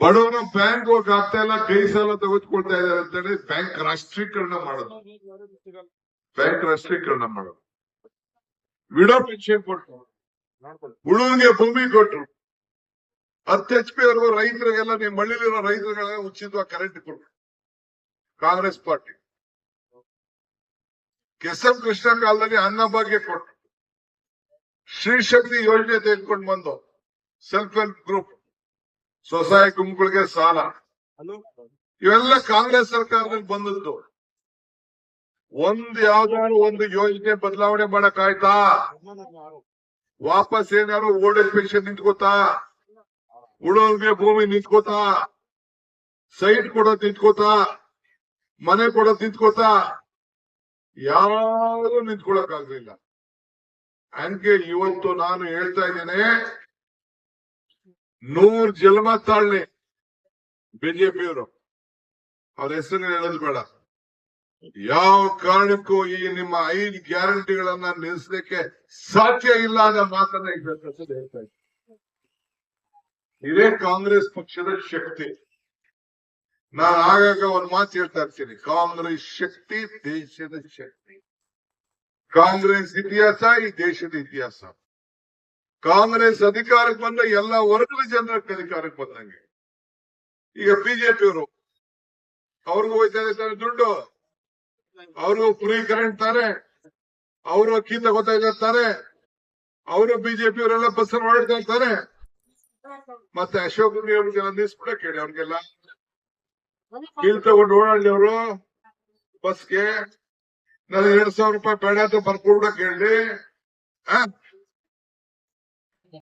ಬಡವರ ಬ್ಯಾಂಕ್ ಹೋಗಿ ಆಗ್ತಾ ಇಲ್ಲ, ಕೈ ಸಾಲ ತೆಗೆದುಕೊಳ್ತಾ ಇದ್ದಾರೆ ಅಂತೇಳಿ ಬ್ಯಾಂಕ್ ರಾಷ್ಟ್ರೀಕರಣ ಮಾಡೋದು. ಬ್ಯಾಂಕ್ ರಾಷ್ಟ್ರೀಕರಣ ಮಾಡೋದು. ವಿಡೋ ಪೆನ್ಷನ್ ಕೊಟ್ರು, ಹುಡುಗನಿಗೆ ಭೂಮಿ ಕೊಟ್ರು, 10 HP ವರೆಗೂ ರೈತರಿಗೆಲ್ಲ ನೀವು ಮಳ್ಳಿಲಿರೋ ರೈತರಿಗೆಲ್ಲ ಉಚಿತವಾಗಿ ಕರೆಂಟ್ ಕೊಟ್ರು ಕಾಂಗ್ರೆಸ್ ಪಾರ್ಟಿ. ಕೆಸಂ ಕೃಷ್ಣ ಕಾಲದಲ್ಲಿ ಅನ್ನಭಾಗ್ಯ ಕೊಟ್ರು, ಶ್ರೀ ಶಕ್ತಿ ಯೋಜನೆ ತೆಗೆದುಕೊಂಡು ಬಂದು ಸೆಲ್ಫ್ ಹೆಲ್ಪ್ ಗ್ರೂಪ್ ಸ್ವಸಹಾಯ ಗುಂಪುಗಳಿಗೆ ಸಾಲ, ಇವೆಲ್ಲ ಕಾಂಗ್ರೆಸ್ ಸರ್ಕಾರದಲ್ಲಿ ಬಂದದ್ದು. ಯಾವ್ದಾದ್ರು ಒಂದು ಯೋಜನೆ ಬದಲಾವಣೆ ಮಾಡಕ್ ಆಯ್ತಾ? ವಾಪಸ್ ಏನಾದ್ರು ಓಲ್ಡ್ ಏಜ್ ಪೆನ್ಷನ್ ನಿಂತ್ಕೋತಾ, ಉಳೋರ್ಗೆ ಭೂಮಿ ನಿಂತ್ಕೋತಾ, ಸೈಟ್ ಕೊಡೋದ್ ನಿಂತ್ಕೋತಾ, ಮನೆ ಕೊಡೋದ್ ನಿಂತ್ಕೋತಾ, ಯಾರು ನಿಂತ್ಕೊಳಕ್ ಆಗ್ಲಿಲ್ಲ. ಹಂಗೆ ಇವತ್ತು ನಾನು ಹೇಳ್ತಾ ಇದ್ದೇನೆ, 100 ಜನ್ಮ ತಾಳ್ಲಿ ಬಿಜೆಪಿಯವರು, ಅವ್ರ ಹೆಸರು ಹೇಳೋದು ಬೇಡ. ಯಾವ ಕಾರಣಕ್ಕೂ ಈ ನಿಮ್ಮ 5 ಗ್ಯಾರಂಟಿಗಳನ್ನ ನಿಲ್ಲಿಸಲಿಕ್ಕೆ ಸಾಧ್ಯ ಇಲ್ಲ ಅನ್ನೋ ಮಾತನ್ನ ಹೇಳ್ತಾ ಇದ್ದೀನಿ. ಇದೇ ಕಾಂಗ್ರೆಸ್ ಪಕ್ಷದ ಶಕ್ತಿ. ನಾನು ಆಗಾಗ ಒಂದು ಮಾತು ಹೇಳ್ತಾ ಇರ್ತೀನಿ, ಕಾಂಗ್ರೆಸ್ ಶಕ್ತಿ ದೇಶದ ಶಕ್ತಿ. ಕಾಂಗ್ರೆಸ್ ಇತಿಹಾಸ ಈ ದೇಶದ ಇತಿಹಾಸ. ಕಾಂಗ್ರೆಸ್ ಅಧಿಕಾರಕ್ಕೆ ಬಂದ ಎಲ್ಲ ವರ್ಗದ ಜನರ ಅಧಿಕಾರಕ್ಕೆ ಬಂದಂಗೆ. ಈಗ ಬಿಜೆಪಿಯವರು ಅವ್ರಿಗೂ ಹೋಯ್ತಾ ಇದ್ದಾರೆ ದುಡ್ಡು, ಅವರು ಫ್ರೀ ಕರೆಂಟ್ ತಾರೆ, ಅವರು ಅಕ್ಕಿ ತಗೋತಾ ಇದ್ದಾರೆ, ಅವರು ಬಿಜೆಪಿಯವರೆಲ್ಲ ಬಸ್ ಓಡಾಡ್ತಾ ಇರ್ತಾರೆ. ಮತ್ತೆ ಅಶೋಕ್ ನಿಲ್ಸ್ಬಿಡಕ್ ಹೇಳಿ ಅವ್ರಿಗೆಲ್ಲ, ಕೀಲ್ ತಗೊಂಡು ಓಡಾಡ್ಲಿ ಅವರು ಬಸ್ಗೆ. ನನಗೆ 2,000 ರೂಪಾಯಿ ಬೇಡ ಅಂತ ಬರ್ಕೊಡ್ಬಿಡಕ್ ಹೇಳಿ.